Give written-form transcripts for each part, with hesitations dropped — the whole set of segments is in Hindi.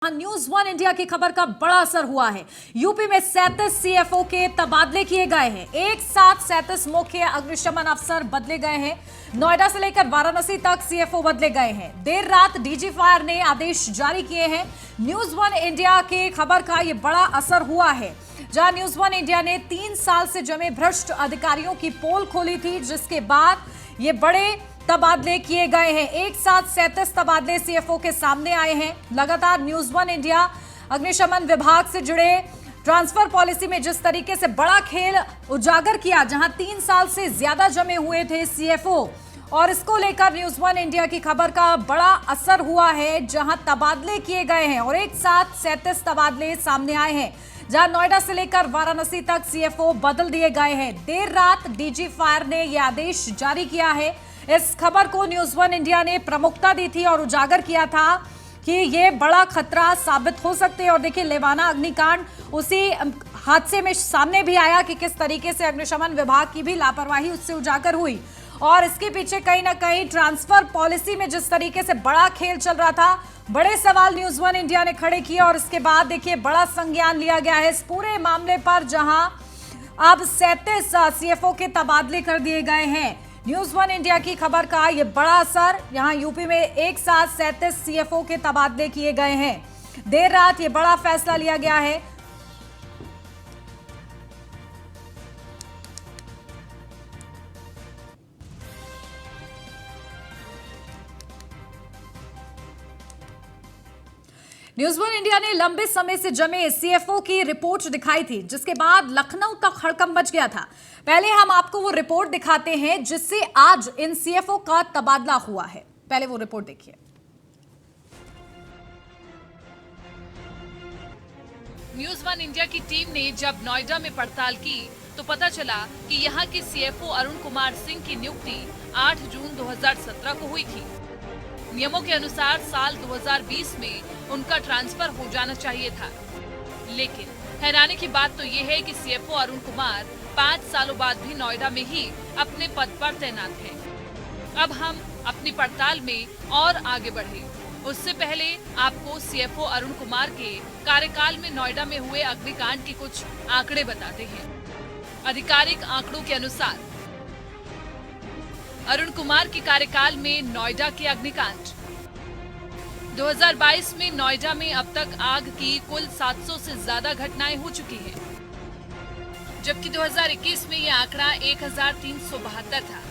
न्यूज वन इंडिया की खबर का बड़ा असर हुआ है। यूपी में 37 सीएफओ के तबादले किए गए हैं। एक साथ 37 मुख्य अग्निशमन अफसर बदले गए हैं। नोएडा से लेकर वाराणसी तक सीएफओ बदले गए हैं। देर रात डीजी फायर ने आदेश जारी किए हैं। न्यूज वन इंडिया के खबर का यह बड़ा असर हुआ है, जहां न्यूज वन इंडिया ने 3 साल से जमे भ्रष्ट अधिकारियों की पोल खोली थी, जिसके बाद ये बड़े तबादले किए गए हैं। एक साथ 37 तबादले सीएफओ के सामने आए हैं। लगातार न्यूज वन इंडिया अग्निशमन विभाग से जुड़े ट्रांसफर पॉलिसी में जिस तरीके से बड़ा खेल उजागर किया, जहां 3 साल से ज्यादा जमे हुए थे सीएफओ, और इसको लेकर न्यूज वन इंडिया की खबर का बड़ा असर हुआ है, जहां तबादले किए गए हैं और एक साथ 37 तबादले सामने आए हैं, जहां नोएडा से लेकर वाराणसी तक सीएफओ बदल दिए गए हैं। देर रात डीजी फायर ने यह आदेश जारी किया है। इस खबर को न्यूज वन इंडिया ने प्रमुखता दी थी और उजागर किया था कि ये बड़ा खतरा साबित हो सकते हैं। और देखिए, लेवाना अग्निकांड उसी हादसे में सामने भी आया कि किस तरीके से अग्निशमन विभाग की भी लापरवाही उससे उजागर हुई, और इसके पीछे कहीं ना कहीं ट्रांसफर पॉलिसी में जिस तरीके से बड़ा खेल चल रहा था, बड़े सवाल न्यूज वन इंडिया ने खड़े किए। और इसके बाद देखिए, बड़ा संज्ञान लिया गया है इस पूरे मामले पर, जहां अब 37 सीएफओ के तबादले कर दिए गए हैं। न्यूज वन इंडिया की खबर का यह बड़ा असर, यहां यूपी में एक साथ 37 सीएफओ के तबादले किए गए हैं। देर रात यह बड़ा फैसला लिया गया है। न्यूज वन इंडिया ने लंबे समय से जमे सीएफओ की रिपोर्ट दिखाई थी, जिसके बाद लखनऊ तक हड़कंप मच गया था। पहले हम आपको वो रिपोर्ट दिखाते हैं जिससे आज इन सीएफओ का तबादला हुआ है। पहले वो रिपोर्ट देखिए। न्यूज वन इंडिया की टीम ने जब नोएडा में पड़ताल की तो पता चला कि यहाँ के सीएफओ अरुण कुमार सिंह की नियुक्ति 8 जून 2017 को हुई थी। नियमों के अनुसार साल 2020 में उनका ट्रांसफर हो जाना चाहिए था, लेकिन हैरानी की बात तो ये है कि सीएफओ अरुण कुमार 5 सालों बाद भी नोएडा में ही अपने पद पर तैनात हैं। अब हम अपनी पड़ताल में और आगे बढ़े, उससे पहले आपको सीएफओ अरुण कुमार के कार्यकाल में नोएडा में हुए अग्निकांड के कुछ आंकड़े बताते हैं। आधिकारिक आंकड़ों के अनुसार अरुण कुमार के कार्यकाल में नोएडा के अग्निकांड 2022 में नोएडा में अब तक आग की कुल 700 से ज्यादा घटनाएं हो चुकी हैं, जबकि 2021 में यह आंकड़ा 1372 था,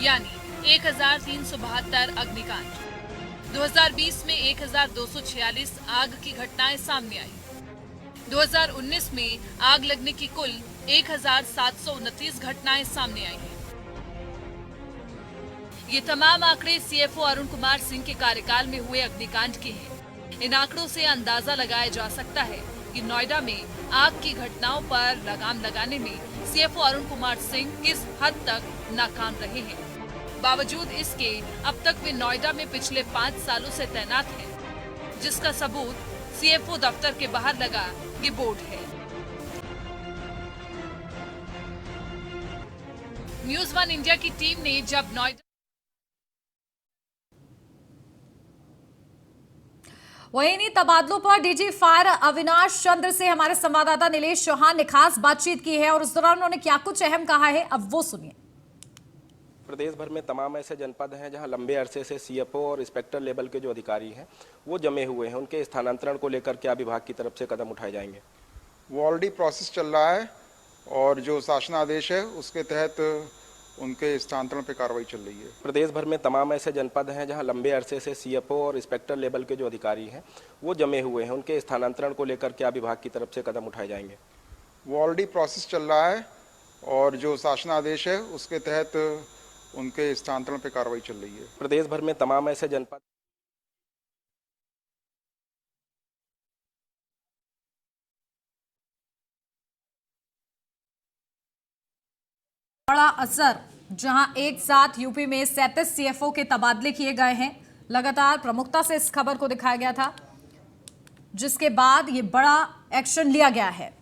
यानी 1372 अग्निकांड। 2020 में 1246 आग की घटनाएं सामने आई। 2019 में आग लगने की कुल 1729 घटनाएं सामने आई हैं। ये तमाम आंकड़े सीएफओ अरुण कुमार सिंह के कार्यकाल में हुए अग्निकांड के हैं। इन आंकड़ों से अंदाजा लगाया जा सकता है कि नोएडा में आग की घटनाओं पर लगाम लगाने में सीएफओ अरुण कुमार सिंह किस हद तक नाकाम रहे हैं। बावजूद इसके अब तक वे नोएडा में पिछले 5 सालों से तैनात हैं, जिसका सबूत सीएफओ दफ्तर के बाहर लगा ये बोर्ड है। न्यूज वन इंडिया की टीम ने जब नोएडा वहीं इन्हीं तबादलों पर डीजी फायर अविनाश चंद्र से हमारे संवाददाता नीलेश चौहान ने खास बातचीत की है, और उस दौरान उन्होंने क्या कुछ अहम कहा है, अब वो सुनिए। प्रदेश भर में तमाम ऐसे जनपद हैं जहां लंबे अरसे से सीएफओ और इंस्पेक्टर लेवल के जो अधिकारी हैं वो जमे हुए हैं। उनके स्थानांतरण को लेकर क्या विभाग की तरफ से कदम उठाए जाएंगे? वो ऑलरेडी प्रोसेस चल रहा है, और जो शासनादेश है उसके तहत उनके स्थानांतरण पे कार्रवाई चल रही है। प्रदेश भर में तमाम ऐसे जनपद हैं जहां लंबे अरसे से सीएफओ और इंस्पेक्टर लेवल के जो अधिकारी हैं वो जमे हुए हैं। उनके स्थानांतरण को लेकर क्या विभाग की तरफ से कदम उठाए जाएंगे? वो ऑलरेडी प्रोसेस चल रहा है, और जो शासनादेश है उसके तहत उनके स्थानांतरण पे कार्रवाई चल रही है। प्रदेश भर में तमाम ऐसे जनपद बड़ा असर, जहां एक साथ यूपी में 37 सीएफओ के तबादले किए गए हैं। लगातार प्रमुखता से इस खबर को दिखाया गया था, जिसके बाद ये बड़ा एक्शन लिया गया है।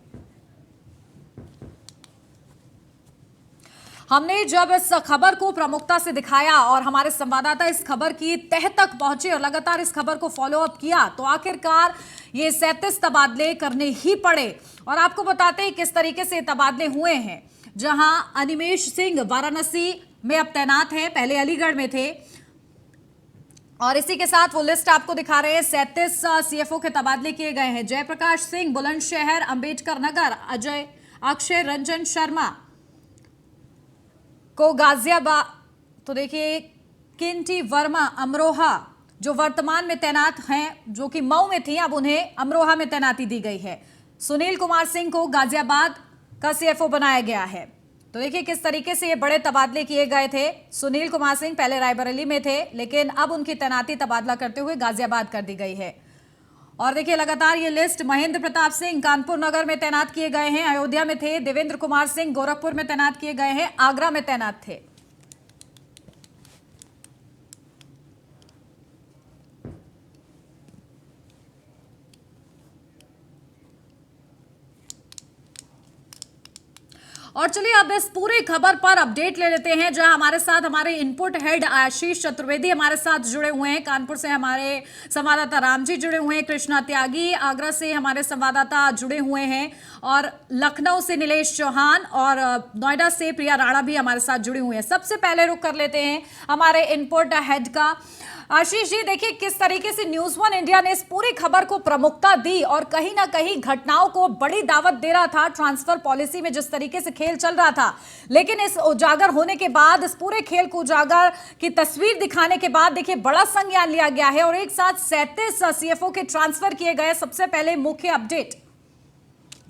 हमने जब इस खबर को प्रमुखता से दिखाया और हमारे संवाददाता इस खबर की तह तक पहुंचे और लगातार इस खबर को फॉलो अप किया, तो आखिरकार ये 37 तबादले करने ही पड़े। और आपको बताते हैं किस तरीके से तबादले हुए हैं। जहां अनिमेश सिंह वाराणसी में अब तैनात हैं, पहले अलीगढ़ में थे, और इसी के साथ वो लिस्ट आपको दिखा रहे हैं। 37 सीएफओ के तबादले किए गए हैं। जयप्रकाश सिंह बुलंदशहर, अंबेडकर नगर, अक्षय रंजन शर्मा को गाजियाबाद, तो देखिए किंटी वर्मा अमरोहा जो वर्तमान में तैनात हैं, जो कि मऊ में थी, अब उन्हें अमरोहा में तैनाती दी गई है। सुनील कुमार सिंह को गाजियाबाद का सीएफओ बनाया गया है। तो देखिए किस तरीके से ये बड़े तबादले किए गए थे। सुनील कुमार सिंह पहले रायबरेली में थे, लेकिन अब उनकी तैनाती तबादला करते हुए गाजियाबाद कर दी गई है। और देखिए लगातार ये लिस्ट, महेंद्र प्रताप सिंह कानपुर नगर में तैनात किए गए हैं, अयोध्या में थे। देवेंद्र कुमार सिंह गोरखपुर में तैनात किए गए हैं, आगरा में तैनात थे। और चलिए अब इस पूरी खबर पर अपडेट ले लेते हैं, जहां हमारे साथ हमारे इनपुट हेड आशीष चतुर्वेदी हमारे साथ जुड़े हुए हैं। कानपुर से हमारे संवाददाता रामजी जुड़े हुए हैं, कृष्णा त्यागी, आगरा से हमारे संवाददाता जुड़े हुए हैं, और लखनऊ से नीलेश चौहान, और नोएडा से प्रिया राणा भी हमारे साथ जुड़े हुए हैं। सबसे पहले रुख कर लेते हैं हमारे इनपुट हेड का। आशीष जी, देखिए किस तरीके से न्यूज़ वन इंडिया ने इस पूरी खबर को प्रमुखता दी और कहीं ना कहीं घटनाओं को बड़ी दावत दे रहा था। ट्रांसफर पॉलिसी में जिस तरीके से खेल चल रहा था, लेकिन इस उजागर होने के बाद, इस पूरे खेल को उजागर की तस्वीर दिखाने के बाद देखिए बड़ा संज्ञान लिया गया है और एक साथ 37 सीएफओ के ट्रांसफर किए गए। सबसे पहले मुख्य अपडेट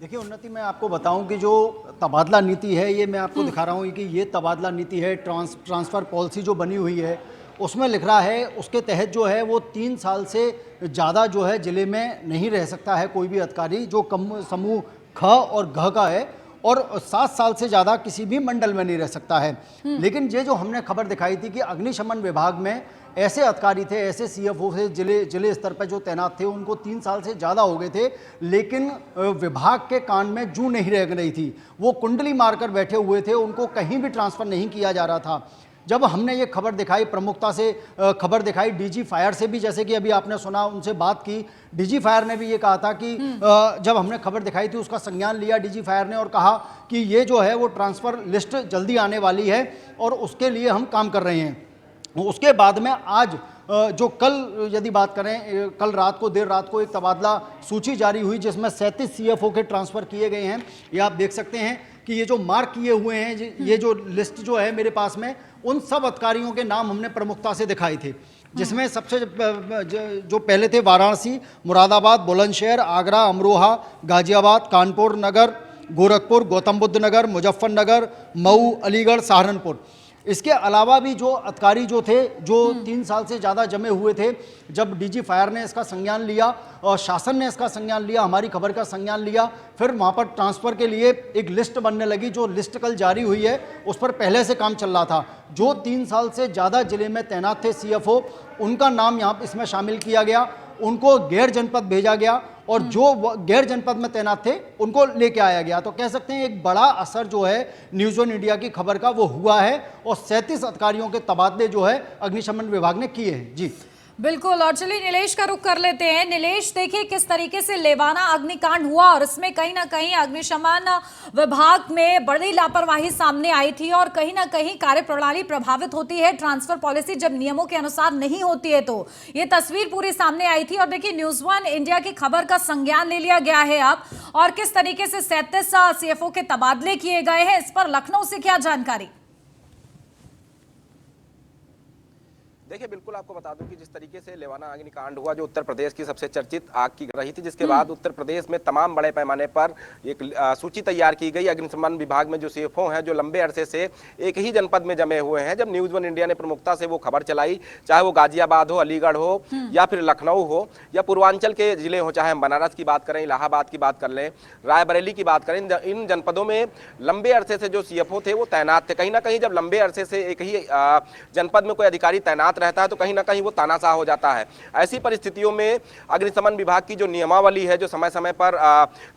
देखिए उन्नति, मैं आपको बताऊं कि जो तबादला नीति है, ये मैं आपको दिखा रहा हूं कि ये तबादला नीति है। ट्रांसफ़र पॉलिसी जो बनी हुई है उसमें लिख रहा है, उसके तहत जो है वो 3 साल से ज़्यादा जो है ज़िले में नहीं रह सकता है कोई भी अधिकारी जो कम समूह ख और घ का है, और 7 साल से ज़्यादा किसी भी मंडल में नहीं रह सकता है। लेकिन ये जो हमने खबर दिखाई थी कि अग्निशमन विभाग में ऐसे अधिकारी थे, ऐसे सीएफओ थे जिले स्तर पर जो तैनात थे, उनको 3 साल से ज़्यादा हो गए थे, लेकिन विभाग के कान में जू नहीं रह रही थी। वो कुंडली मारकर बैठे हुए थे, उनको कहीं भी ट्रांसफ़र नहीं किया जा रहा था। जब हमने ये खबर दिखाई, प्रमुखता से खबर दिखाई डीजी फायर से भी, जैसे कि अभी आपने सुना, उनसे बात की, डीजी फायर ने भी ये कहा था कि जब हमने खबर दिखाई थी उसका संज्ञान लिया डीजी फायर ने और कहा कि ये जो है वो ट्रांसफ़र लिस्ट जल्दी आने वाली है और उसके लिए हम काम कर रहे हैं। उसके बाद में आज जो कल यदि बात करें, कल रात को, देर रात को एक तबादला सूची जारी हुई जिसमें 37 सीएफओ के ट्रांसफ़र किए गए हैं। ये आप देख सकते हैं कि ये जो मार्क किए हुए हैं, ये जो लिस्ट जो है मेरे पास में, उन सब अधिकारियों के नाम हमने प्रमुखता से दिखाए थे, जिसमें सबसे जो पहले थे वाराणसी, मुरादाबाद, बुलंदशहर, आगरा, अमरोहा, गाजियाबाद, कानपुर नगर, गोरखपुर, गौतम बुद्ध नगर, मुजफ्फरनगर, मऊ, अलीगढ़, सहारनपुर। इसके अलावा भी जो अधिकारी जो थे, जो 3 साल से ज़्यादा जमे हुए थे, जब डीजी फायर ने इसका संज्ञान लिया और शासन ने इसका संज्ञान लिया, हमारी खबर का संज्ञान लिया, फिर वहाँ पर ट्रांसफ़र के लिए एक लिस्ट बनने लगी। जो लिस्ट कल जारी हुई है उस पर पहले से काम चल रहा था। जो 3 साल से ज़्यादा जिले में तैनात थे सीएफओ, उनका नाम यहाँ इसमें शामिल किया गया, उनको गैर जनपद भेजा गया, और जो गैर जनपद में तैनात थे उनको लेके आया गया। तो कह सकते हैं एक बड़ा असर जो है न्यूज़ वन इंडिया की खबर का वो हुआ है, और 37 अधिकारियों के तबादले जो है अग्निशमन विभाग ने किए हैं। जी बिल्कुल। और चलिए नीलेश का रुख कर लेते हैं। नीलेश, देखिए किस तरीके से लेवाना अग्निकांड हुआ और इसमें कहीं ना कहीं अग्निशमन विभाग में बड़ी लापरवाही सामने आई थी और कहीं ना कहीं कार्यप्रणाली प्रभावित होती है। ट्रांसफर पॉलिसी जब नियमों के अनुसार नहीं होती है तो ये तस्वीर पूरी सामने आई थी। और देखिए न्यूज़ वन इंडिया की खबर का संज्ञान ले लिया गया है अब, और किस तरीके से 37 सीएफओ के तबादले किए गए हैं, इस पर लखनऊ से क्या जानकारी? देखिए बिल्कुल आपको बता दूं कि जिस तरीके से लेवाना अग्निकांड हुआ, जो उत्तर प्रदेश की सबसे चर्चित आग की रही थी, जिसके बाद उत्तर प्रदेश में तमाम बड़े पैमाने पर एक सूची तैयार की गई। अग्निशमन विभाग में जो सीएफओ हैं, जो लंबे अरसे से एक ही जनपद में जमे हुए हैं, जब न्यूज़ वन इंडिया ने प्रमुखता से वो खबर चलाई, चाहे वो गाजियाबाद हो, अलीगढ़ हो, या फिर लखनऊ हो, या पूर्वांचल के जिले हो, चाहे हम बनारस की बात करें, इलाहाबाद की बात कर लें, रायबरेली की बात करें, इन जनपदों में लंबे अरसे से जो सीएफओ थे वो तैनात थे। कहीं ना कहीं जब लंबे अरसे से एक ही जनपद में कोई अधिकारी तैनात रहता है तो कहीं ना कहीं वो तानाशाह हो जाता है। ऐसी परिस्थितियों में अग्निशमन विभाग की जो नियमावली है, जो समय समय पर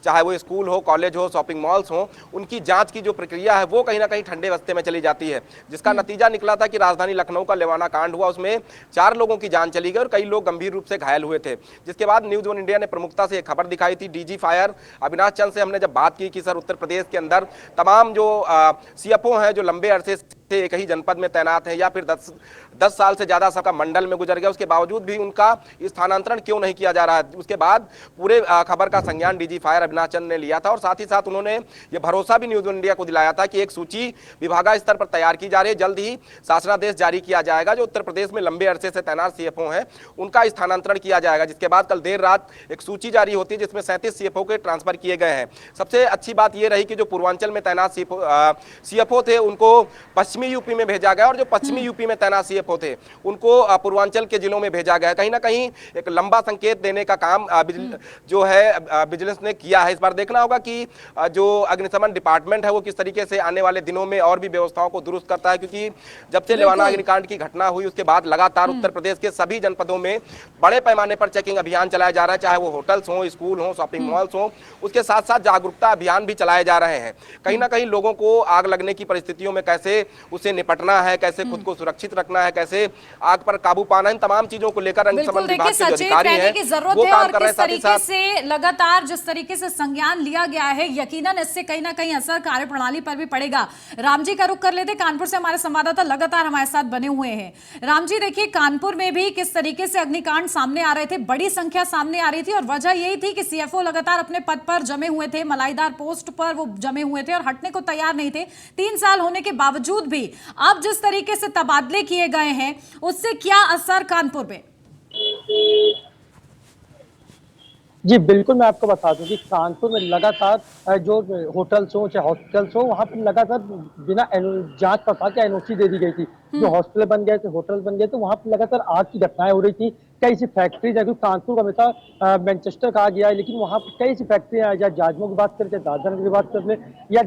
चाहे वो स्कूल हो, कॉलेज हो, शॉपिंग मॉल्स हो, उनकी जांच की जो प्रक्रिया है वो कहीं ना कहीं ठंडे बस्ते में चली जाती है, जिसका नतीजा निकला था कि राजधानी लखनऊ का लेवाना कांड हुआ, उसमें 4 लोगों की जान चली गई और कई लोग गंभीर रूप से घायल हुए थे। जिसके बाद न्यूज़ वन इंडिया ने प्रमुखता से एक खबर दिखाई थी। डीजी फायर अविनाश चंद से हमने जब बात की कि सर उत्तर प्रदेश के अंदर तमाम जो सीएफओ हैं जो लंबे अरसे से एक ही जनपद में तैनात हैं या फिर 10 साल से ज्यादा सबका मंडल में गुजर गया, उसके बावजूद भी उनका स्थानांतरण क्यों नहीं किया जा रहा है। उसके बाद पूरे खबर का संज्ञान डीजी फायर अविनाश चंद ने लिया था और साथ ही साथ उन्होंने ये भरोसा भी न्यूज़ वन इंडिया को दिलाया था कि एक सूची विभागीय स्तर पर तैयार की जा रही है, जल्द ही शासनादेश जारी किया जाएगा, जो उत्तर प्रदेश में लंबे अरसे से तैनात सीएफओ हैं उनका स्थानांतरण किया जाएगा। जिसके बाद कल देर रात एक सूची जारी होती है जिसमें 37 सीएफओ के ट्रांसफर किए गए हैं। सबसे अच्छी बात यह रही कि जो पूर्वांचल में तैनात सीएफओ थे उनको पश्चिमी यूपी में भेजा गया और जो पश्चिमी यूपी में तैनात सीएफओ थे उनको पूर्वांचल के जिलों में भेजा गया। कहीं ना कहीं एक लंबा संकेत देने का काम जो है विजिलेंस ने किया है। इस बार देखना होगा कि जो अग्निशमन डिपार्टमेंट है वो किस तरीके से आने वाले दिनों में और भी व्यवस्थाओं को दुरुस्त करता है, क्योंकि जब से लेवाना अग्निकांड की घटना हुई उसके बाद लगातार उत्तर प्रदेश के सभी जनपदों में बड़े पैमाने पर चेकिंग अभियान चलाया जा रहा है, चाहे वो होटल्स हो, स्कूल हो, शॉपिंग मॉल्स हो। उसके साथ साथ जागरूकता अभियान भी चलाए जा रहे हैं। कहीं ना कहीं लोगों को आग लगने की परिस्थितियों में कैसे उससे निपटना है, कैसे खुद को सुरक्षित रखना है, कैसे आग पर काबू पाना है, इन तमाम चीजों को लेकर अग्निशमन विभाग के जो अधिकारी हैं वो काम कर रहे हैं। साथ ही साथ से लगातार जिस तरीके से संज्ञान लिया गया है, यकीनन इससे कहीं ना कहीं असर कार्यप्रणाली पर भी पड़ेगा। राम जी का रुख कर लेते, कानपुर से हमारे संवाददाता लगातार हमारे साथ बने हुए हैं। राम जी, देखिए कानपुर में भी किस तरीके से अग्निकांड सामने आ रहे थे, बड़ी संख्या सामने आ रही थी और वजह यही थी कि सीएफओ लगातार अपने पद पर जमे हुए थे, मलाईदार पोस्ट पर वो जमे हुए थे और हटने को तैयार नहीं थे। 3 साल होने के बावजूद भी अब जिस तरीके से तबादले किए गए हैं उससे क्या असर कानपुर में? जी बिल्कुल, मैं आपको बता दूं कि कानपुर में लगातार जो होटल्स हो चाहे हॉस्पिटल्स हो वहां पर लगातार बिना जांच पड़ताल के एनओसी दे दी गई थी। जो हॉस्पिटल बन गए थे, होटल बन गए थे, वहां पर लगातार आग की घटनाएं हो रही थी। कई सी फैक्ट्रीज है, क्योंकि कानपुर को हमेशा मैनचेस्टर कहा गया है, लेकिन वहाँ पर कई सी फैक्ट्रियाँ हैं। जाजमऊ की बात करें, दादरनगर की बात कर ले या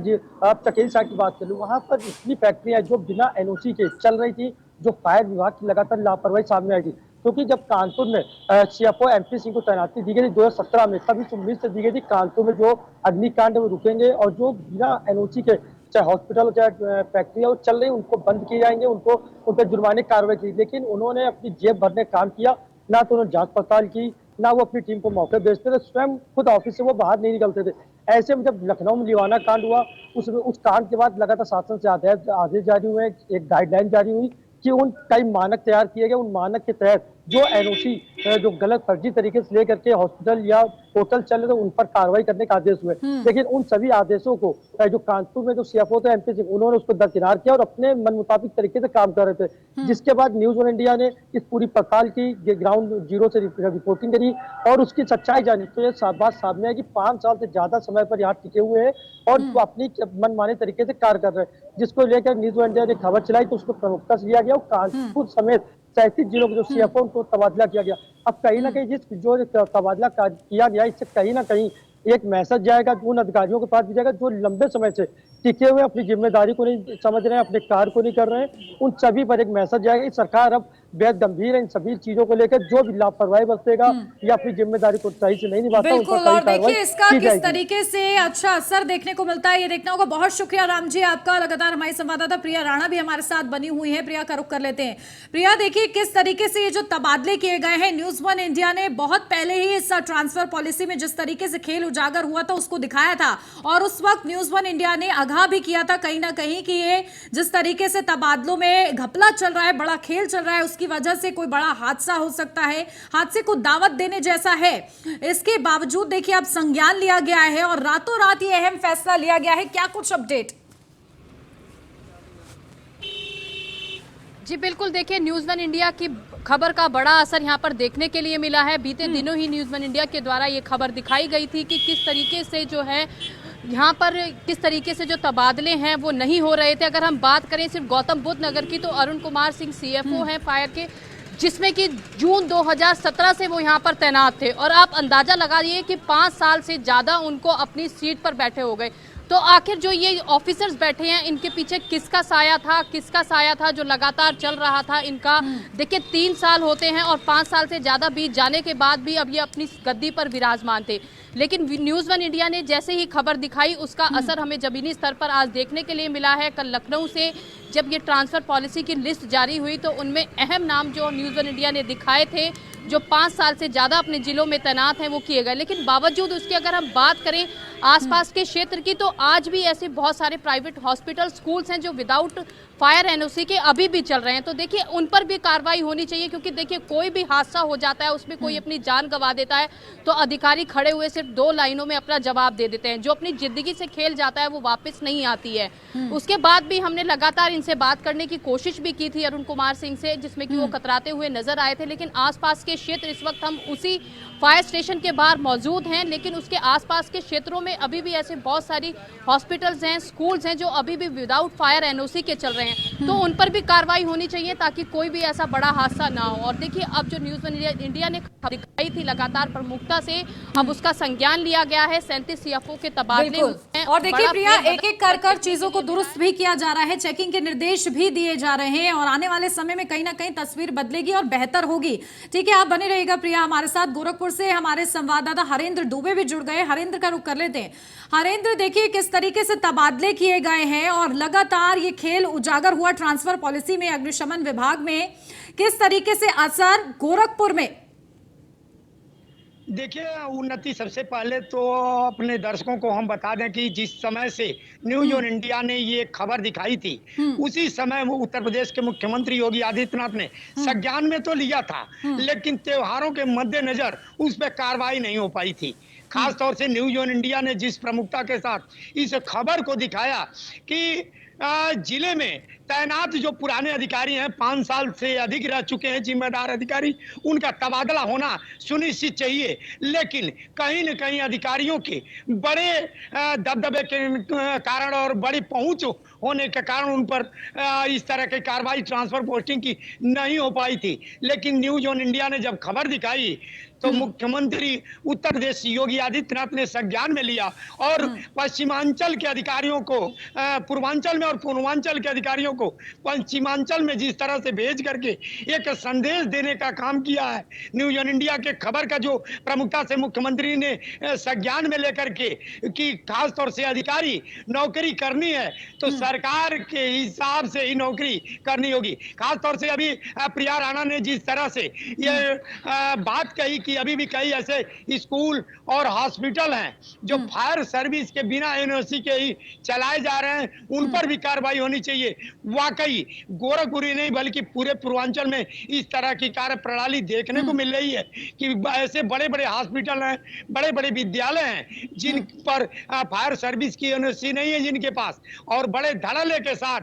आप चकेरी साइड की बात कर लो, वहाँ पर इतनी फैक्ट्रियाँ जो बिना एनओसी के चल रही थी, जो फायर विभाग की लगातार लापरवाही सामने आई थी। क्योंकि जब कानपुर में सीएफओ एमपी सिंह को तैनाती दी गई थी 2017 में, तभी उम्मीद से दी गई थी कानपुर में जो अग्निकांड वो रुकेंगे और जो बिना एनओसी के चाहे हॉस्पिटल हो चाहे फैक्ट्री हो चल रही उनको बंद किए जाएंगे, उनको उन पर जुर्माने कार्रवाई की। लेकिन उन्होंने अपनी जेब भरने काम किया, ना तो उन्होंने जांच पड़ताल की, ना वो अपनी टीम को मौके भेजते थे, स्वयं खुद ऑफिस से वो बाहर नहीं निकलते थे। ऐसे में जब लखनऊ में लेवाना कांड हुआ, उस कांड के बाद लगातार शासन से आदेश जारी हुए, एक गाइडलाइन जारी हुई कि उन कई मानक तैयार किए गए। उन मानक के तहत जो एनओसी जो गलत फर्जी तरीके से लेकर के हॉस्पिटल या होटल चल रहे थे उन पर कार्रवाई करने का आदेश हुए। लेकिन उन सभी आदेशों को जो कानपुर में जो सीएफओ थे एमपी सिंह, उन्होंने उसको दरकिनार किया और अपने मन मुताबिक तरीके से काम कर रहे थे। जिसके बाद न्यूज़ वन इंडिया ने इस पूरी पड़ताल की, ग्राउंड जीरो से रिपोर्टिंग करी और उसकी सच्चाई जानी। तो ये बात सामने है कि 5 साल से ज्यादा समय पर यहाँ टिके हुए हैं और अपनी मनमाने तरीके से कार्य कर रहे हैं, जिसको लेकर न्यूज़ वन इंडिया ने खबर चलाई तो उसको प्रमुखता से लिया गया और कानपुर समेत 37 जिलों के जो सीएफओ उनको तबादला किया गया। अब कहीं ना कहीं जिस जो तबादला किया गया, इससे कहीं ना कहीं एक मैसेज जाएगा उन अधिकारियों के पास भी जाएगा जो लंबे समय से टिके हुए अपनी जिम्मेदारी को नहीं समझ रहे हैं, अपने कार्य को नहीं कर रहे हैं। उन सभी पर एक मैसेज जाएगा कि सरकार अब बेहद गंभीर है इन सभी चीजों को लेकर। जो भी लापरवाही बरतेगा या अपनी जिम्मेदारी को सही से नहीं निभाता, बिल्कुल। और देखिए इसका किस तरीके से अच्छा असर देखने को मिलता है, ये देखना होगा। बहुत शुक्रिया राम जी आपका। लगातार हमारी संवाददाता प्रिया राणा भी हमारे साथ बनी हुई है। प्रिया का रुख कर लेते हैं। प्रिया, देखिए किस तरीके से ये जो तबादले किए गए हैं, न्यूज़ वन इंडिया ने बहुत पहले ही इस ट्रांसफर पॉलिसी में जिस तरीके से खेल उजागर हुआ था उसको दिखाया था और उस वक्त न्यूज़ वन इंडिया ने आगाह भी किया था कहीं ना कहीं कि ये जिस तरीके से तबादलों में घपला चल रहा है, बड़ा खेल चल रहा है, उसकी वजह से कोई बड़ा हादसा हो सकता है, हादसे को दावत देने जैसा है। इसके बावजूद देखिए अब संज्ञान लिया गया है और रातों रात ये अहम फैसला लिया गया है। क्या कुछ अपडेट? जी बिल्कुल, देखिए न्यूज़ वन इंडिया की खबर का बड़ा असर यहाँ पर देखने के लिए मिला है। बीते दिनों ही न्यूज़ वन इंडिया के द्वारा ये खबर दिखाई गई थी कि किस तरीके से जो है यहाँ पर किस तरीके से जो तबादले हैं वो नहीं हो रहे थे। अगर हम बात करें सिर्फ गौतम बुद्ध नगर की, तो अरुण कुमार सिंह सीएफओ हैं फायर के, जिसमें कि जून 2017 से वो यहाँ पर तैनात थे और आप अंदाज़ा लगाइए कि 5 साल से ज़्यादा उनको अपनी सीट पर बैठे हो गए। तो आखिर जो ये ऑफिसर्स बैठे हैं इनके पीछे किसका साया था जो लगातार चल रहा था इनका। देखिए 3 साल होते हैं और 5 साल से ज़्यादा बीत जाने के बाद भी अब ये अपनी गद्दी पर विराजमान थे, लेकिन न्यूज़ वन इंडिया ने जैसे ही खबर दिखाई उसका असर हमें ज़मीनी स्तर पर आज देखने के लिए मिला है। कल लखनऊ से जब ये ट्रांसफ़र पॉलिसी की लिस्ट जारी हुई तो उनमें अहम नाम जो न्यूज़ वन इंडिया ने दिखाए थे जो 5 साल से ज़्यादा अपने ज़िलों में तैनात हैं वो किए गए, लेकिन बावजूद उसके अगर हम बात करें आसपास के क्षेत्र की तो आज भी ऐसे बहुत सारे प्राइवेट हॉस्पिटल स्कूल्स हैं जो विदाउट फायर एनओसी के अभी भी चल रहे हैं। तो देखिए उन पर भी कार्रवाई होनी चाहिए, क्योंकि देखिए कोई भी हादसा हो जाता है उसमें कोई अपनी जान गंवा देता है तो अधिकारी खड़े हुए सिर्फ 2 लाइनों में अपना जवाब दे देते हैं। जो अपनी जिंदगी से खेल जाता है वो वापस नहीं आती है। उसके बाद भी हमने लगातार इनसे बात करने की कोशिश भी की थी अरुण कुमार सिंह से, जिसमें कि वो कतराते हुए नजर आए थे, लेकिन आसपास के क्षेत्र इस वक्त हम उसी फायर स्टेशन के बाहर मौजूद हैं, लेकिन उसके आसपास के क्षेत्रों में अभी भी ऐसे बहुत सारी हॉस्पिटल्स हैं, स्कूल्स हैं जो अभी भी विदाउट फायर एनओसी के चल रहे हैं। तो उन पर भी कार्रवाई होनी चाहिए ताकि कोई भी ऐसा बड़ा हादसा ना हो। और देखिए अब जो न्यूज़ वन इंडिया ने दिखाई थी लगातार प्रमुखता से, अब उसका संज्ञान लिया गया है। 37 सीएफओ के तबादले हुए हैं। और देखिए प्रिया, एक एक कर चीजों को दुरुस्त भी किया जा रहा है, चेकिंग के निर्देश भी दिए जा रहे हैं और आने वाले समय में कहीं ना कहीं तस्वीर बदलेगी और बेहतर होगी। ठीक है, आप बने रहिएगा प्रिया हमारे साथ। गोरखपुर से हमारे संवाददाता हरेंद्र दुबे भी जुड़ गए। हरेंद्र का रुख कर लेते हैं। हरेंद्र, देखिए किस तरीके से तबादले किए गए हैं और लगातार ये खेल उजागर हुआ ट्रांसफर पॉलिसी में, अग्निशमन विभाग में, किस तरीके से असर गोरखपुर में। देखिए उन्नति, सबसे पहले तो अपने दर्शकों को हम बता दें कि जिस समय से न्यूज़ ऑन इंडिया ने ये खबर दिखाई थी उसी समय वो उत्तर प्रदेश के मुख्यमंत्री योगी आदित्यनाथ ने संज्ञान में तो लिया था, लेकिन त्योहारों के मद्देनजर उस पर कार्रवाई नहीं हो पाई थी। खास तौर से न्यूज़ ऑन इंडिया ने जिस प्रमुखता के साथ इस खबर को दिखाया कि जिले में तैनात जो पुराने अधिकारी हैं, 5 साल से अधिक रह चुके हैं जिम्मेदार अधिकारी, उनका तबादला होना सुनिश्चित चाहिए, लेकिन कहीं न कहीं अधिकारियों के बड़े दबदबे के कारण और बड़ी पहुंच होने के कारण उन पर इस तरह की कार्रवाई ट्रांसफर पोस्टिंग की नहीं हो पाई थी। लेकिन न्यूज़ ऑन इंडिया ने जब खबर दिखाई तो मुख्यमंत्री उत्तर प्रदेश योगी आदित्यनाथ ने संज्ञान में लिया और पश्चिमांचल के अधिकारियों को पूर्वांचल में और पूर्वांचल के अधिकारियों को पश्चिमांचल में जिस तरह से भेज करके एक संदेश देने का काम किया है। न्यूज़ ऑन इंडिया के खबर का जो प्रमुखता से मुख्यमंत्री ने संज्ञान में लेकर के कि खास तौर से अधिकारी नौकरी करनी है तो सरकार के हिसाब से ही नौकरी करनी होगी। खास तौर से अभी प्रिया राणा ने जिस तरह से ये बात कही कि अभी भी कई ऐसे स्कूल और हॉस्पिटल हैं जो फायर सर्विस के बिना एनओसी के ही चलाए जा रहे हैं, उन पर भी कार्रवाई होनी चाहिए। वाकई गोरखपुर ही नहीं बल्कि पूरे पूर्वांचल में इस तरह की कार्य प्रणाली देखने को मिल रही है कि ऐसे बड़े बड़े हॉस्पिटल हैं, बड़े बड़े विद्यालय हैं जिन पर फायर सर्विस की एनओसी नहीं है जिनके पास, और बड़े धड़ल्ले के साथ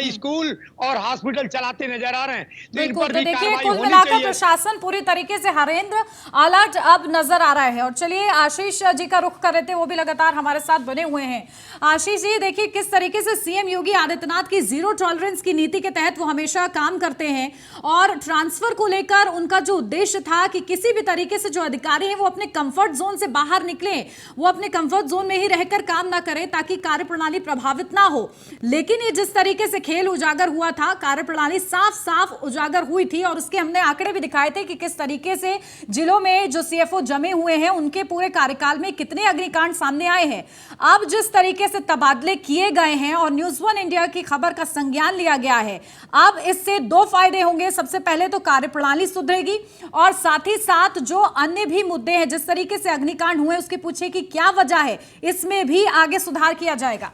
स्कूल और हॉस्पिटल चलाते नजर आ रहे हैं। तो इन पर भी कार्रवाई होनी चाहिए। प्रशासन पूरी तरीके से, हरेंद्र, अलर्ट अब नजर आ रहा है। और चलिए आशीष जी का रुख कर रहे थे, वो भी लगातार हमारे साथ बने हुए हैं। आशीष जी, देखिए किस तरीके से सीएम योगी आदित्यनाथ की जीरो टॉलरेंस की नीति के तहत वो हमेशा काम करते हैं और ट्रांसफर को लेकर उनका जो उद्देश्य था कि किसी भी तरीके से जो अधिकारी हैं वो अपने कंफर्ट जोन से बाहर निकले, वो अपने कंफर्ट जोन में ही रहकर काम ना करें ताकि कार्यप्रणाली प्रभावित ना हो। लेकिन ये जिस तरीके से खेल उजागर हुआ था, कार्यप्रणाली साफ साफ उजागर हुई थी और उसके हमने आंकड़े भी दिखाए थे कि किस तरीके से जिलों में जो सीएफओ जमे हुए हैं उनके पूरे कार्यकाल में कितने अग्निकांड सामने आए हैं। अब जिस तरीके से तबादले किए गए हैं और न्यूज़ वन इंडिया की खबर का संज्ञान लिया गया है, अब इससे 2 फायदे होंगे। सबसे पहले तो कार्यप्रणाली सुधरेगी और साथ ही साथ जो अन्य भी मुद्दे हैं, जिस तरीके से अग्निकांड हुए उसके पूछे कि क्या वजह है, इसमें भी आगे सुधार किया जाएगा।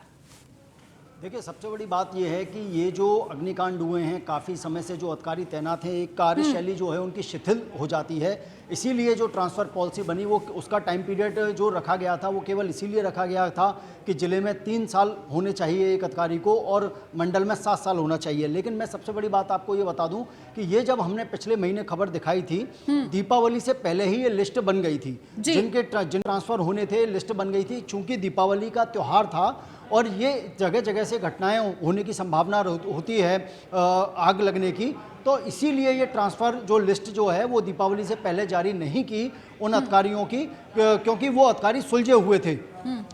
देखिए सबसे बड़ी बात यह है कि ये जो अग्निकांड हुए हैं, काफ़ी समय से जो अधिकारी तैनात हैं, एक कार्यशैली जो है उनकी शिथिल हो जाती है। इसीलिए जो ट्रांसफ़र पॉलिसी बनी वो उसका टाइम पीरियड जो रखा गया था वो केवल इसीलिए रखा गया था कि ज़िले में 3 साल होने चाहिए एक अधिकारी को और मंडल में 7 साल होना चाहिए। लेकिन मैं सबसे बड़ी बात आपको ये बता दूं कि ये जब हमने पिछले महीने खबर दिखाई थी, दीपावली से पहले ही ये लिस्ट बन गई थी, जिन ट्रांसफ़र होने थे लिस्ट बन गई थी। चूँकि दीपावली का त्यौहार था और ये जगह जगह से घटनाएं होने की संभावना होती है आग लगने की, तो इसीलिए ये ट्रांसफ़र जो लिस्ट जो है वो दीपावली से पहले जारी नहीं की उन अधिकारियों की, क्योंकि वो अधिकारी सुलझे हुए थे।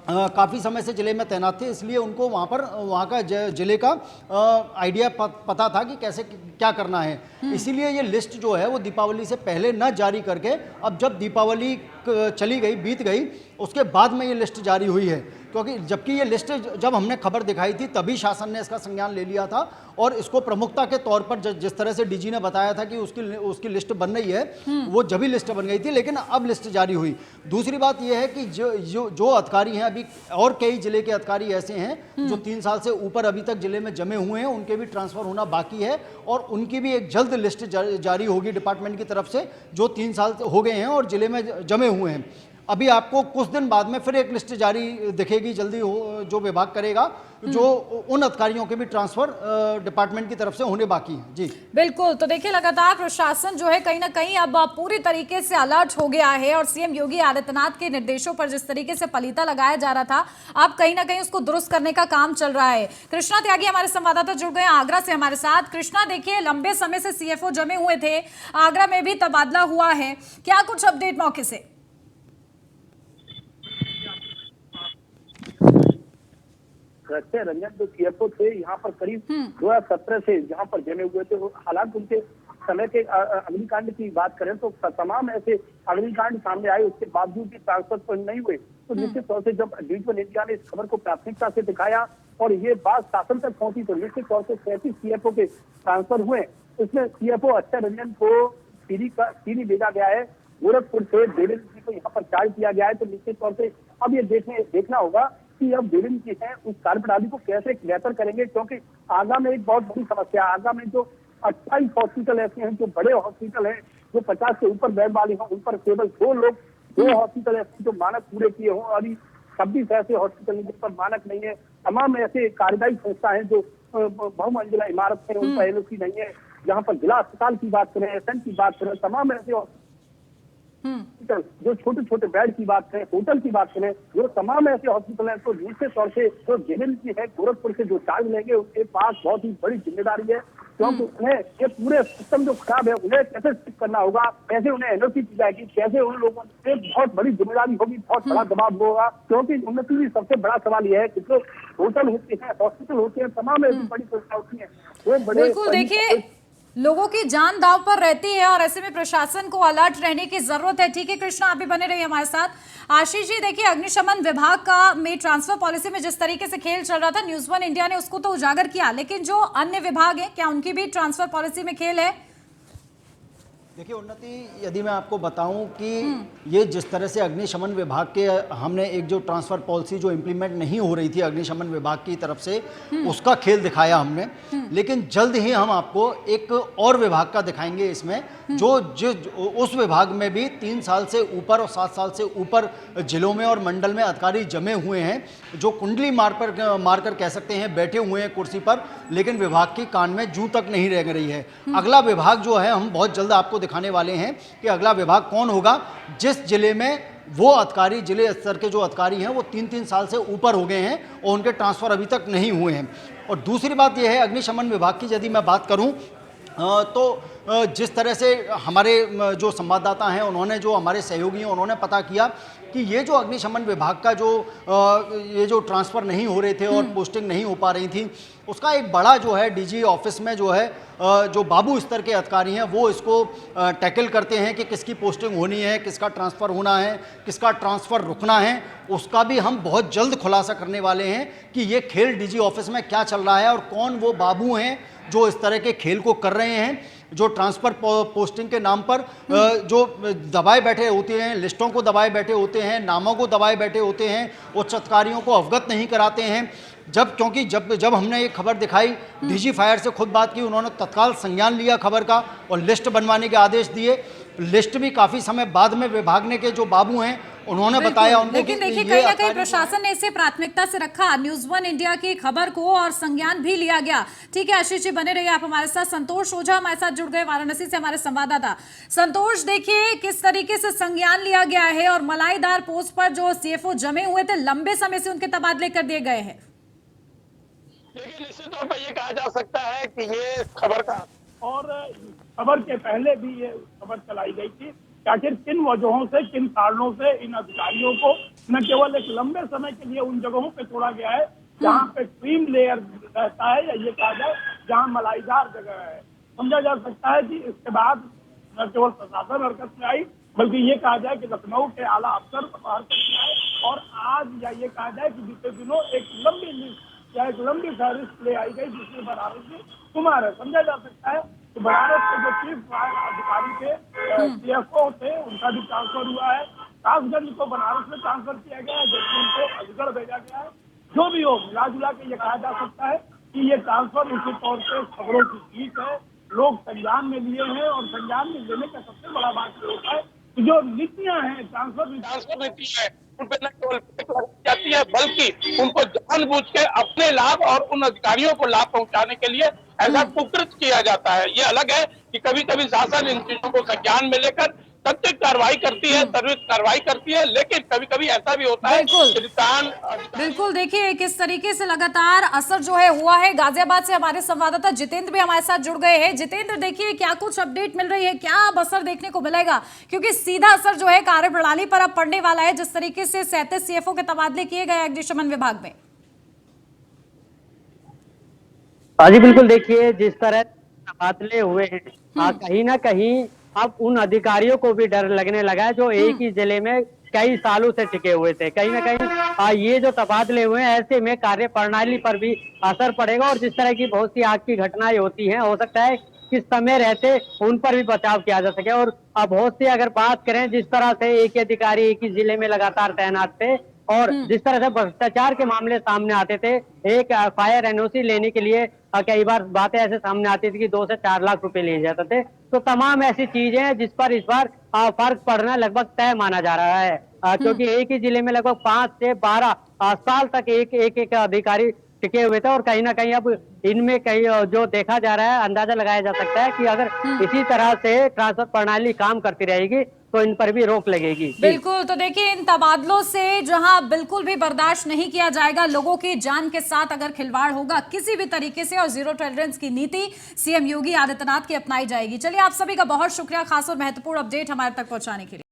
काफ़ी समय से ज़िले में तैनात थे, इसलिए उनको वहाँ का ज़िले का आइडिया पता था कि कैसे क्या करना है। इसीलिए ये लिस्ट जो है वो दीपावली से पहले न जारी करके अब जब दीपावली चली गई, बीत गई, उसके बाद में ये लिस्ट जारी हुई है। क्योंकि जबकि ये लिस्ट जब हमने खबर दिखाई थी तभी शासन ने इसका संज्ञान ले लिया था और इसको प्रमुखता के तौर पर जिस तरह से डीजी ने बताया था कि उसकी लिस्ट बन रही है, वो जब ही लिस्ट बन गई थी, लेकिन अब लिस्ट जारी हुई। दूसरी बात यह है कि जो अधिकारी हैं, अभी और कई जिले के अधिकारी ऐसे हैं जो 3 साल से ऊपर अभी तक जिले में जमे हुए हैं, उनके भी ट्रांसफर होना बाकी है और उनकी भी एक जल्द लिस्ट जारी होगी डिपार्टमेंट की तरफ से, जो 3 साल हो गए हैं और जिले में जमे हुए हैं। अभी आपको कुछ दिन बाद में फिर एक लिस्ट जारी दिखेगी जल्दी जो विभाग करेगा, जो उन अधिकारियों के भी ट्रांसफर डिपार्टमेंट की तरफ से होने बाकी हैं। जी बिल्कुल, तो देखिए लगातार प्रशासन जो है कहीं ना कहीं अब पूरी तरीके से अलर्ट हो गया है और सीएम योगी आदित्यनाथ के निर्देशों पर जिस तरीके से पलीता लगाया जा रहा था, अब कहीं ना कहीं उसको दुरुस्त करने का काम चल रहा है। कृष्णा त्यागी हमारे संवाददाता जुड़ गए आगरा से हमारे साथ। कृष्णा, देखिए लंबे समय से सीएफओ जमे हुए थे, आगरा में भी तबादला हुआ है, क्या कुछ अपडेट मौके से? रंजन जो सीएफओ थे यहाँ पर करीब 2017 से जहाँ पर जमे हुए थे, हालांकि उनके समय के अग्निकांड की बात करें तो तमाम ऐसे अग्निकांड सामने आए, उसके बावजूद भी ट्रांसफर नहीं हुए। तो निश्चित तौर से जब डिजिटल इंडिया ने इस खबर को प्राथमिकता से दिखाया और ये बात शासन तक पहुंची तो निश्चित तौर से 37 सीएफओ के ट्रांसफर हुए। इसमें सीएफओ अक्षय रंजन को सीरी भेजा गया है, गोरखपुर से देवेंद्र जी को यहाँ पर चार्ज किया गया है। तो निश्चित तौर से अब ये देखना होगा कि अब देवेंद्र जी है उस कार्यप्रणाली को कैसे बेहतर करेंगे, क्योंकि आगरा में एक बहुत बड़ी समस्या है। आगरा में जो 28 हॉस्पिटल ऐसे हैं जो बड़े हॉस्पिटल हैं, जो 50 से ऊपर बेड वाले हों, उन पर केवल 2 हॉस्पिटल ऐसे जो मानक पूरे किए हों, अभी 26 ऐसे हॉस्पिटल जिन पर मानक नहीं है। तमाम ऐसे कार्यदायी संस्था है जो बहुमंजिला इमारत है, उन पर एलओसी नहीं है। जहाँ पर जिला अस्पताल की बात करें, एसएन की बात करें, तमाम ऐसे हॉस्पिटल जो छोटे छोटे बेड की बात करें, होटल की बात करें, जो तमाम ऐसे हॉस्पिटल हैं, तो निश्चित तौर से जो जेएनएम की है गोरखपुर से जो चार्ज लेंगे उनके पास बहुत ही बड़ी जिम्मेदारी है, क्योंकि उन्हें ये पूरे सिस्टम जो खराब है उन्हें कैसे ठीक करना होगा, कैसे उन्हें एनओसी दी जाएगी, कैसे उन लोगों से बहुत बड़ी जिम्मेदारी होगी, बहुत बड़ा दबाव होगा। क्योंकि उन्नति भी सबसे बड़ा सवाल यह है कि जो होटल होते हैं, हॉस्पिटल होते हैं, तमाम ऐसी बड़ी संस्था होती है, वो बड़े बिल्कुल देखिए लोगों की जान दांव पर रहती है और ऐसे में प्रशासन को अलर्ट रहने की जरूरत है। ठीक है कृष्णा, आप भी बने रहिए हमारे साथ। आशीष जी, देखिए अग्निशमन विभाग का में ट्रांसफर पॉलिसी में जिस तरीके से खेल चल रहा था, न्यूज़ 1 इंडिया ने उसको तो उजागर किया, लेकिन जो अन्य विभाग हैं क्या उनकी भी ट्रांसफर पॉलिसी में खेल है? देखिए उन्नति, यदि मैं आपको बताऊं कि ये जिस तरह से अग्निशमन विभाग के हमने एक जो ट्रांसफ़र पॉलिसी जो इम्प्लीमेंट नहीं हो रही थी अग्निशमन विभाग की तरफ से, उसका खेल दिखाया हमने, लेकिन जल्द ही हम आपको एक और विभाग का दिखाएंगे इसमें, जो उस विभाग में भी 3 साल से ऊपर और 7 साल से ऊपर जिलों में और मंडल में अधिकारी जमे हुए हैं, जो कुंडली मारकर कह सकते हैं बैठे हुए हैं कुर्सी पर, लेकिन विभाग की कान में जूं तक नहीं रह रही है। अगला विभाग जो है हम बहुत जल्द आपको दिखाने वाले हैं कि अगला विभाग कौन होगा, जिस जिले में वो अधिकारी, जिले स्तर के जो अधिकारी हैं वो 3-3 साल से ऊपर हो गए हैं और उनके ट्रांसफ़र अभी तक नहीं हुए हैं। और दूसरी बात यह है, अग्निशमन विभाग की यदि मैं बात करूं तो जिस तरह से हमारे जो संवाददाता हैं, उन्होंने, जो हमारे सहयोगी हैं, उन्होंने पता किया कि ये जो अग्निशमन विभाग का ये जो ट्रांसफ़र नहीं हो रहे थे और पोस्टिंग नहीं हो पा रही थी, उसका एक बड़ा जो है डीजी ऑफिस में जो है जो बाबू स्तर के अधिकारी हैं वो इसको टैकल करते हैं कि किसकी पोस्टिंग होनी है, किसका ट्रांसफ़र होना है, किसका ट्रांसफ़र रुकना है। उसका भी हम बहुत जल्द खुलासा करने वाले हैं कि ये खेल डीजी ऑफिस में क्या चल रहा है और कौन वो बाबू हैं जो इस तरह के खेल को कर रहे हैं, जो ट्रांसफ़र पोस्टिंग के नाम पर जो दबाए बैठे होते हैं, लिस्टों को दबाए बैठे होते हैं, नामों को दबाए बैठे होते हैं, उच्च अधिकारियों को अवगत नहीं कराते हैं। क्योंकि जब हमने ये खबर दिखाई, डीजी फायर से खुद बात की, उन्होंने तत्काल संज्ञान लिया खबर का और लिस्ट बनवाने के आदेश दिए। लिस्ट भी काफ़ी समय बाद में विभाग ने के जो बाबू हैं उन्होंने बताया उनको, लेकिन देखिए कहीं ना कहीं प्रशासन ने इसे प्राथमिकता से रखा, न्यूज़ 1 इंडिया की खबर को, और संज्ञान भी लिया गया। ठीक है आशीष जी, बने रहिए आप हमारे साथ। संतोष ओझा हमारे साथ जुड़ गए वाराणसी से, हमारे संवाददाता। संतोष, देखिए किस तरीके से संज्ञान लिया गया है और मलाईदार पोस्ट पर जो सीएफओ जमे हुए थे, लंबे समय से उनके तबादले कर दिए गए हैं। देखिए निश्चित तौर पर ये कहा जा सकता है कि ये खबर का, और खबर के पहले भी ये खबर चलाई गई थी कि आखिर किन वजहों से, किन कारणों से इन अधिकारियों को न केवल एक लंबे समय के लिए उन जगहों पे छोड़ा गया है जहाँ पे क्रीम लेयर रहता है, या ये कहा जाए जहाँ मलाईदार जगह है। समझा जा सकता है कि इसके बाद न केवल प्रशासन हरकत में आई, बल्कि ये कहा जाए कि लखनऊ के आला अफसर हरकत में आए, और आज या ये कहा जाए कि बीते दिनों एक लंबी लिस्ट या एक लंबी फहरिस्त ले आई गई जिसमें बनारस के कुमार है। समझा जा सकता है कि बनारस के जो चीफ फायर अधिकारी थे, CFO थे, उनका भी ट्रांसफर हुआ है। कासगंज को बनारस में ट्रांसफर किया गया है, जबकि उनको अजगढ़ भेजा गया है। जो भी हो, मिला जुला के ये कहा जा सकता है कि ये ट्रांसफर उसी तौर पे खबरों की जीत है, लोग संज्ञान में लिए हैं, और संज्ञान में लेने का सबसे बड़ा बात ये होता है कि जो नीतियां हैं ट्रांसफर नीति है, उन पर न केवल ब्रेक लगाई जाती है, बल्कि उनको जानबूझ के अपने लाभ और उन अधिकारियों को लाभ पहुंचाने के लिए ऐसा कुकृत किया जाता है। ये अलग है कि कभी कभी शासन इन चीजों को संज्ञान में लेकर तथ्य कार्रवाई करती है, त्वरित कार्रवाई करती है, लेकिन कभी कभी ऐसा भी होता है बिल्कुल। देखिए किस तरीके से लगातार असर जो है हुआ है। गाजियाबाद से हमारे संवाददाता जितेंद्र भी हमारे साथ जुड़ गए हैं। जितेंद्र, देखिए क्या कुछ अपडेट मिल रही है, क्या अब असर देखने को मिलेगा, क्योंकि सीधा असर जो है कार्यप्रणाली पर अब पड़ने वाला है, जिस तरीके से 37 CFO के तबादले किए गए अग्निशमन विभाग में। हाँ जी बिल्कुल, देखिए जिस तरह तबादले हुए हैं, कहीं ना कहीं अब उन अधिकारियों को भी डर लगने लगा है जो एक ही जिले में कई सालों से टिके हुए थे। कहीं ना कहीं ये जो तबादले हुए हैं, ऐसे में कार्य प्रणाली पर भी असर पड़ेगा, और जिस तरह की बहुत सी आग की घटनाएं होती हैं, हो सकता है किस समय रहते उन पर भी बचाव किया जा सके। और बहुत सी अगर बात करें, जिस तरह से एक ही अधिकारी एक ही जिले में लगातार तैनात थे, और जिस तरह से भ्रष्टाचार के मामले सामने आते थे, एक फायर NOC लेने के लिए कई बार बातें ऐसे सामने आती थी कि 2 से 4 लाख रुपए लिए जाते थे। तो तमाम ऐसी चीजें हैं जिस पर इस बार फर्क पड़ना लगभग तय माना जा रहा है, क्योंकि एक ही जिले में लगभग 5 से 12 साल तक एक अधिकारी टिके हुए थे, और कहीं ना कहीं अब इनमें कहीं जो देखा जा रहा है, अंदाजा लगाया जा सकता है कि अगर इसी तरह से ट्रांसफर प्रणाली काम करती रहेगी तो इन पर भी रोक लगेगी। बिल्कुल। तो देखिए इन तबादलों से जहां बिल्कुल भी बर्दाश्त नहीं किया जाएगा, लोगों की जान के साथ अगर खिलवाड़ होगा किसी भी तरीके से, और जीरो टॉलरेंस की नीति CM योगी आदित्यनाथ की अपनाई जाएगी। चलिए, आप सभी का बहुत शुक्रिया खास और महत्वपूर्ण अपडेट हमारे तक पहुंचाने के लिए।